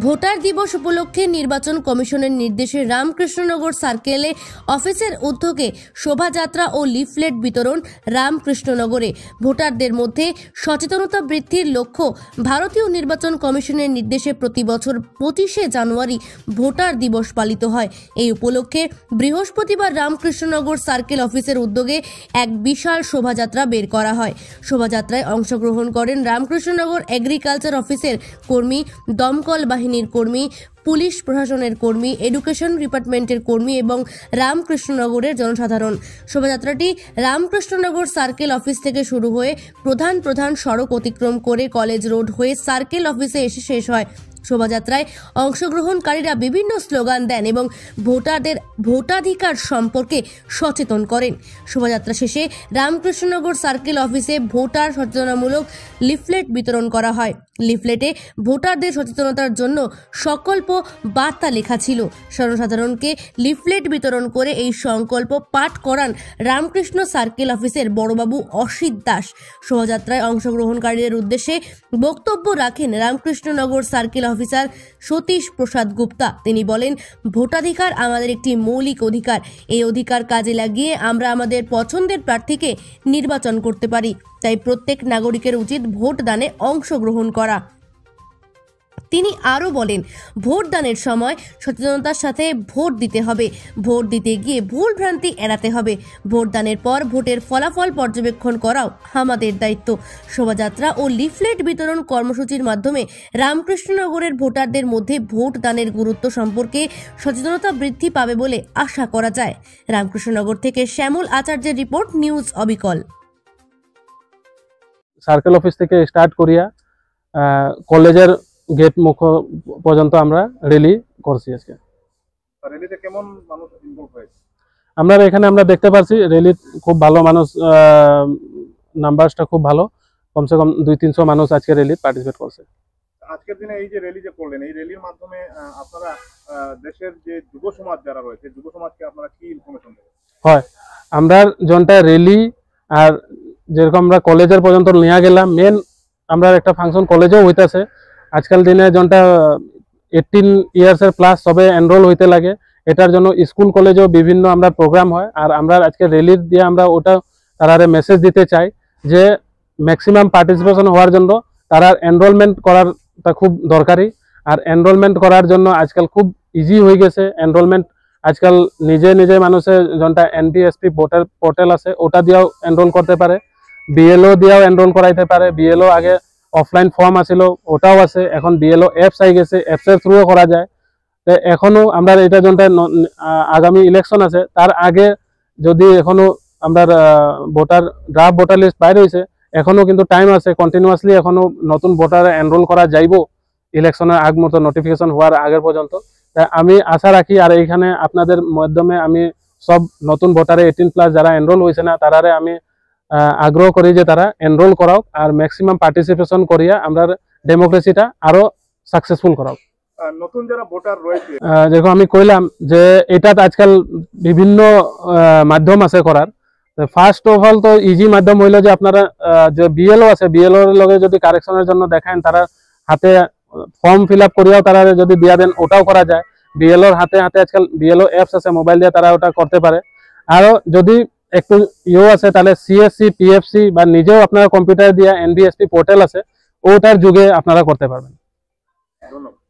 Voter দিবস উপলক্ষে নির্বাচন কমিশনের নির্দেশে রামকৃষ্ণনগর সার্কেলে অফিসের উদ্যোগে শোভাযাত্রা ও লিফলেট বিতরণ। রামকৃষ্ণনগরে ভোটারদের মধ্যে সচেতনতা বৃদ্ধির লক্ষ্য ভারতীয় নির্বাচন কমিশনের নির্দেশে প্রতি বছর 25শে জানুয়ারি ভোটার দিবস পালিত হয়। এই উপলক্ষে বৃহস্পতিবার রামকৃষ্ণনগর সার্কেল অফিসের উদ্যোগে এক বিশাল শোভাযাত্রা বের করা হয়। শোভাযাত্রায় অংশগ্রহণ করেন রামকৃষ্ণনগর এগ্রিকালচার অফিসের কর্মী, দমকল বাহিনীর কর্মী, পুলিশ প্রশাসনের কর্মী, এডুকেশন ডিপার্টমেন্টের কর্মী এবং রামকৃষ্ণনগরের জনসাধারণ। শোভাযাত্রাটি রামকৃষ্ণনগর সার্কেল অফিস থেকে শুরু হয়ে প্রধান সড়ক অতিক্রম করে কলেজ রোড হয়ে সার্কেল অফিসে এসে শেষ হয়। শোভাযাত্রায় অংশগ্রহণকারীরা বিভিন্ন স্লোগান দেন এবং ভোটারদের ভোটাধিকার সম্পর্কে সচেতন করেন। শোভাযাত্রা শেষে রামকৃষ্ণনগর সার্কেল অফিসে ভোটার সচেতনামূলক লিফলেট বিতরণ করা হয়। লিফলেটে ভোটারদের সচেতনতার জন্য সংকল্প বার্তা লেখা ছিল। জনসাধারণকে লিফলেট বিতরণ করে এই সংকল্প পাঠ করান রামকৃষ্ণ সার্কেল অফিসের বড়বাবু অসিত দাস। শোভাযাত্রায় অংশগ্রহণকারীদের উদ্দেশ্যে বক্তব্য রাখেন রামকৃষ্ণনগর সার্কেল অফিসার সতীশ প্রসাদ গুপ্তা। তিনি বলেন, ভোটাধিকার আমাদের একটি মৌলিক অধিকার। এই অধিকার কাজে লাগিয়ে আমরা আমাদের পছন্দের প্রার্থীকে নির্বাচন করতে পারি। তাই প্রত্যেক নাগরিকের উচিত ভোট দানে অংশগ্রহণ করা। তিনি আরও বলেন, ভোট দানের সময় সচেতনতার সাথে ভোট দিতে হবে। ভোট দিতে গিয়ে ভুল ভ্রান্তি এড়াতে হবে। ভোট দানের পর ভোটের ফলাফল পর্যবেক্ষণ করাও আমাদের দায়িত্ব। শোভাযাত্রা ও লিফলেট বিতরণ কর্মসূচির মাধ্যমে রামকৃষ্ণনগরের ভোটারদের মধ্যে ভোট দানের গুরুত্ব সম্পর্কে সচেতনতা বৃদ্ধি পাবে বলে আশা করা যায়। রামকৃষ্ণনগর থেকে শ্যামল আচার্যের রিপোর্ট, নিউজ অবিকল। সার্কেল অফিস থেকে স্টার্ট করিয়া কলেজের গেট মুখ পর্যন্ত আমরা র্যালি করছি। আজকে র্যালিতে কেমন মানুষ ইনভলভ হয়েছে? আমরা এখানে আমরা দেখতে পাচ্ছি র্যালি খুব ভালো মানুষ, নাম্বারসটা খুব ভালো, কমসে কম 200-300 মানুষ আজকে র্যালি পার্টিসিপেট করছে। আজকের দিনে এই যে র্যালি যে করলেন, এই র্যালির মাধ্যমে আপনারা দেশের যে যুব সমাজ যারা রয়েছে, যুব সমাজকে আপনারা কি ইনফরমেশন দেবেন? হয়, আমরা যনটা র্যালি আর যেরকম আমরা কলেজের পর্যন্ত নিয়ে গেলাম, মেন আমরা একটা ফাংশন কলেজেও হইতেছে। আজকাল দিনে যনটা 18 ইয়ার্সের প্লাস সবে এনরোল হইতে লাগে, এটার জন্য স্কুল কলেজেও বিভিন্ন আমরা প্রোগ্রাম হয়। আর আমরা আজকে র্যালির দিয়ে আমরা ওটা তারা মেসেজ দিতে চাই যে ম্যাক্সিমাম পার্টিসিপেশন হওয়ার জন্য তারা এনরোলমেন্ট করারটা খুব দরকারি। আর এনরোলমেন্ট করার জন্য আজকাল খুব ইজি হয়ে গেছে এনরোলমেন্ট। আজকাল নিজে মানুষের যনটা NPSP ভোটার পোর্টাল আছে ওটা দিয়েও এনরোল করতে পারে, BLO দিয়েও এনরোল করাইতে পারে। BLO আগে অফলাইন ফর্ম আছিল, ওটাও আছে। এখন BLO অ্যাপস আই গেছে, অ্যাপসের থ্রুও করা যায়। তো এখনো আমরা এটা যনটা আগামী ইলেকশন আছে তার আগে যদি এখনো আমরা ড্রাফট ভোটার লিস্ট বাইরে হয়েছে, এখনো কিন্তু টাইম আছে। কন্টিনিউয়াসলি এখনো নতুন ভোটার এনরোল করা যাইব ইলেকশনের আগ মুহূর্তে নোটিফিকেশন হওয়ার আগের পর্যন্ত। তাই আমি আশা রাখি, আর এইখানে আপনাদের মাধ্যমে আমি সব নতুন ভোটারে 18+ যারা এনরোল হয়েছে না তারারে আমি আগ্রহ করি যে তারা এনরোল করাও আর ম্যাক্সিমাম পার্টিসিপেশন করিয়া আমরা ডেমোক্রেসিটা আরো সাকসেসফুল করাও। নতুন যারা ভোটার রয়েছে, যেরকম আমি কইলাম যে এটা আজকাল বিভিন্ন মাধ্যম আছে করার। ফার্স্ট অফ অল তো ইজি মাধ্যম হইলো যে আপনারা যে BLO আছে, BLO এর লগে যদি কারেকশনের জন্য দেখান, তারা হাতে ফর্ম ফিল আপ করিয়াও তারা যদি দিয়া দেন ওটাও করা যায়। BLOর হাতে আজকাল BLO অ্যাপস আছে, মোবাইল দিয়ে তারা ওটা করতে পারে। আরও যদি একটু আছে তাহলে CSC PFC বা নিজেও আপনারা কম্পিউটার দিয়া NBSP পোর্টাল আছে, ওটার যুগে আপনারা করতে পারবেন। ধন্যবাদ।